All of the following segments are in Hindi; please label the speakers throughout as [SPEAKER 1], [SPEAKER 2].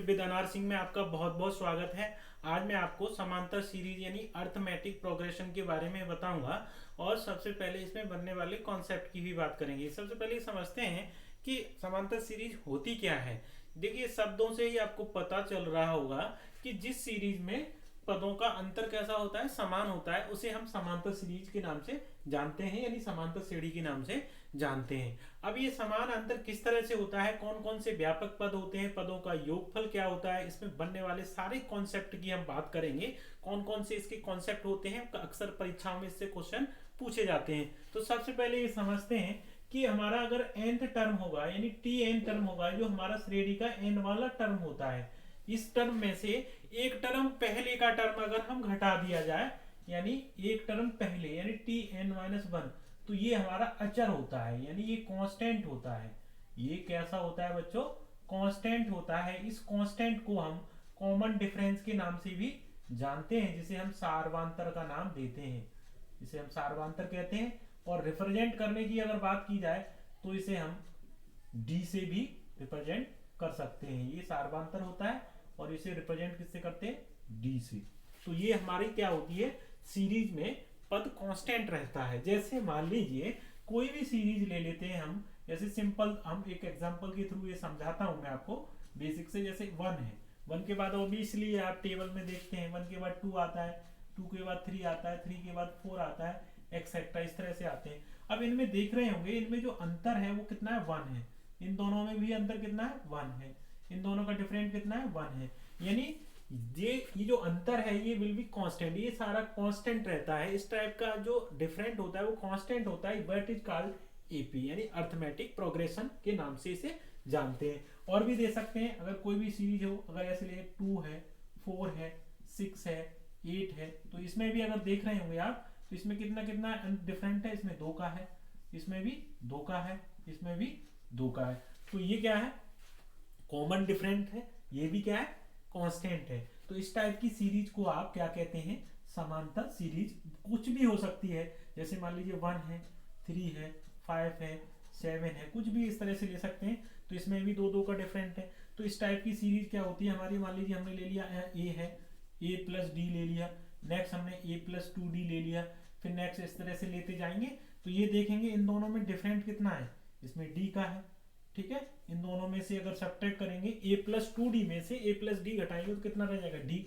[SPEAKER 1] विद अनार सिंह में आपका बहुत बहुत स्वागत है। आज मैं आपको समांतर सीरीज यानी अर्थमेटिक प्रोग्रेशन के बारे में बताऊंगा और सबसे पहले इसमें बनने वाले कॉन्सेप्ट की भी बात करेंगे। सबसे पहले समझते हैं कि समांतर सीरीज होती क्या है। देखिए, शब्दों से ही आपको पता चल रहा होगा कि जिस सीरीज में पदों का अंतर कैसा होता है, समान होता है, उसे हम समांतर सीरीज के नाम से जानते हैं, यानी समांतर श्रेणी के नाम से जानते हैं। अब ये समान अंतर किस तरह से होता है, कौन कौन से व्यापक पद होते हैं, पदों का योगफल क्या होता है, इसमें बनने वाले सारे कॉन्सेप्ट की हम बात करेंगे। कौन कौन से इसके कॉन्सेप्ट होते हैं, अक्सर परीक्षाओं में इससे क्वेश्चन पूछे जाते हैं। तो सबसे पहले ये समझते हैं कि हमारा अगर nth टर्म होगा यानी tn टर्म होगा, जो हमारा श्रेणी का n वाला टर्म होता है, इस टर्म में से एक टर्म पहले का टर्म अगर हम घटा दिया जाए, यानी एक टर्म पहले यानी tn-1, तो ये हमारा अचर होता है, यानी ये कांस्टेंट होता है। ये कैसा होता है बच्चों? कांस्टेंट होता है। इस कांस्टेंट को हम कॉमन डिफरेंस के नाम से भी जानते हैं, जिसे हम सार्वंतर का नाम देते हैं, जिसे हम सार्वंतर कहते हैं। और रिप्रेजेंट करने की अगर बात की जाए तो इसे हम डी से भी रिप्रेजेंट कर सकते हैं। ये सार्वंतर होता है और इसे रिप्रेजेंट किससे करते हैं? डी से। तो ये हमारी क्या होती है, सीरीज में पद कांस्टेंट रहता है। जैसे मान लीजिए कोई भी सीरीज ले लेते हैं हम, जैसे सिंपल, हम एक एग्जांपल के थ्रू ये समझाता हूं मैं आपको बेसिक से। जैसे 1 है, 1 के बाद ऑब्वियसली आप टेबल में देखते हैं 1 के बाद 2 आता है, 2 के बाद 3 आता है, 3 के बाद 4 आता है, एक्सेट्रा, इस तरह से आते हैं। अब इनमें देख रहे होंगे, इनमें जो अंतर है वो कितना है? 1 है। इन दोनों में भी अंतर कितना है? 1 है। इन दोनों का डिफरेंट कितना है? 1 है। यानी ये जो अंतर है ये विल बी कांस्टेंट, ये सारा कांस्टेंट रहता है। इस टाइप का जो डिफरेंट होता है वो कांस्टेंट होता है, बट इज कॉल्ड एपी, यानी अर्थमेटिक प्रोग्रेशन के नाम से इसे जानते हैं। और भी दे सकते हैं, अगर कोई भी सीरीज हो, अगर ऐसे ले 2 है, 4 है, 6 है, 8 है, तो इसमें भी अगर देख रहे होंगे आप, तो इसमें कितना कितना डिफरेंट है? इसमें 2 का है, इसमें भी 2 का है, इसमें भी 2 का है। तो ये क्या है? कॉमन डिफरेंट है। ये भी क्या है? कांस्टेंट है। तो इस टाइप की सीरीज को आप क्या कहते हैं? समांतर सीरीज। कुछ भी हो सकती है, जैसे मान लीजिए 1 है, 3 है, 5 है, 7 है, कुछ भी इस तरह से ले सकते हैं। तो इसमें भी 2 2 का डिफरेंट है। तो इस टाइप की सीरीज क्या होती है हमारी? मान लीजिए हमने ले लिया ए है, ए प्लस डी ले लिया, नेक्स्ट हमने ए प्लस 2d ले लिया, फिर नेक्स्ट इस तरह से लेते जाएंगे। तो ये देखेंगे इन दोनों में डिफरेंट कितना है? इसमें डी का है, ठीक है। इन दोनों में से अगर सब्ट्रैक्ट करेंगे, a प्लस 2d में से a प्लस डी घटाएंगे तो कितना रह जाएगा? d।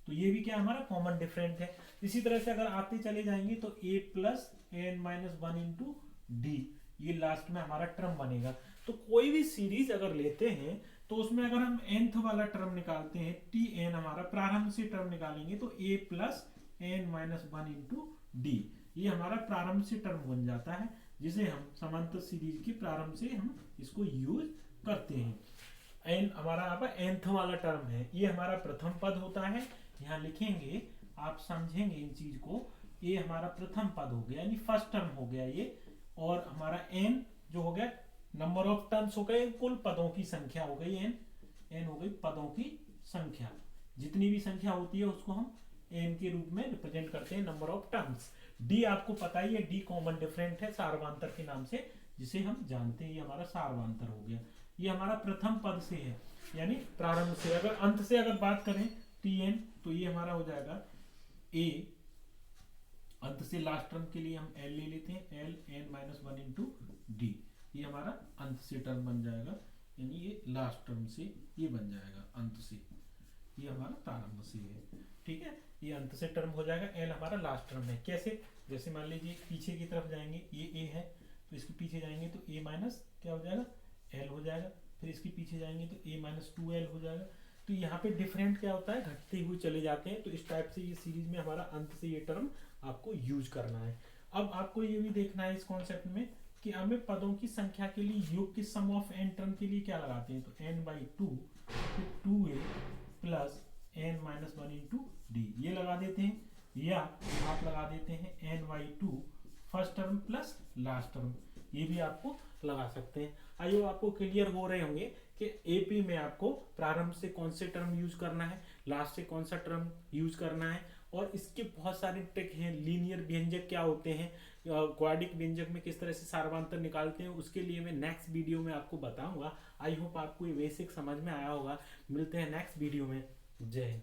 [SPEAKER 1] तो ये भी क्या हमारा कॉमन डिफरेंट है। इसी तरह से अगर आते चले जाएंगे तो a plus n-1 into D, ये लास्ट में हमारा टर्म बनेगा। तो कोई भी सीरीज अगर लेते हैं तो उसमें अगर हम nth वाला टर्म निकालते हैं, tn हमारा प्रारंभ से टर्म निकालेंगे, तो a plus n-1 into D, ये हमारा प्रारंभ से टर्म बन जाता है, जिसे हम समांतर सीरीज के प्रारंभ से हम इसको यूज करते हैं। एन हमारा यहाँ पर nth वाला टर्म है, ये हमारा प्रथम पद होता है। यहाँ लिखेंगे, आप समझेंगे इन चीज को। ये हमारा प्रथम पद हो गया, यानी फर्स्ट टर्म हो गया ये। और हमारा n जो हो गया, नंबर ऑफ टर्म्स हो गए, कुल पदों की संख्या हो गई n हो गई पदों की संख्या। जितनी भी संख्या होती है उसको हम n के रूप में रिप्रेजेंट करते हैं, नंबर ऑफ टर्म्स। डी आपको पता ही है, डी कॉमन डिफरेंट है सार्वंतर के नाम से, जिसे हम जानते हैं। ये हमारा सार्वंतर हो गया। ये हमारा प्रथम पद से है, यानी प्रारंभ से। अगर अंत से अगर बात करें tn, तो ये हमारा हो जाएगा a, अंत से लास्ट टर्म के लिए हम l ले लेते हैं, l n-1 इंटू डी, ये हमारा अंत से टर्म बन जाएगा, यानी ये लास्ट टर्म से ये बन जाएगा अंत से। ये हमारा प्रारंभ से है, ठीक है। ये अंत से टर्म हो जाएगा, एल हमारा लास्ट टर्म है। कैसे? जैसे मान लीजिए पीछे की तरफ जाएंगे, ये ए है, तो इसके पीछे जाएंगे तो ए माइनस क्या हो जाएगा? एल हो जाएगा। फिर इसके पीछे जाएंगे तो ए माइनस 2l हो जाएगा। तो यहाँ पे डिफरेंट क्या होता है? घटते हुए चले जाते हैं। तो इस टाइप से ये सीरीज में हमारा अंत से ये टर्म आपको यूज करना है। अब आपको ये भी देखना है इस कॉन्सेप्ट में कि हमें पदों की संख्या के लिए योग के सम ऑफ n टर्म के लिए क्या लगाते हैं? तो n/2, फिर 2a plus n-1 into D, ये लगा देते हैं। या आप लगा देते हैं n/2 first term plus last term, ये भी आपको लगा सकते हैं। आइए, आपको क्लियर हो रहे होंगे कि एपी में आपको प्रारंभ से कौन से टर्म यूज करना है, लास्ट से कौन सा टर्म यूज करना है, और इसके बहुत सारे ट्रिक हैं। लीनियर व्यंजक क्या होते हैं, क्वाड्रिक व्यंजक में किस तरह से सार्वधातुक निकालते हैं, उसके लिए मैं नेक्स्ट वीडियो में आपको बताऊंगा। आई होप आपको ये बेसिक समझ में आया होगा। मिलते हैं नेक्स्ट वीडियो में। जय हिंद।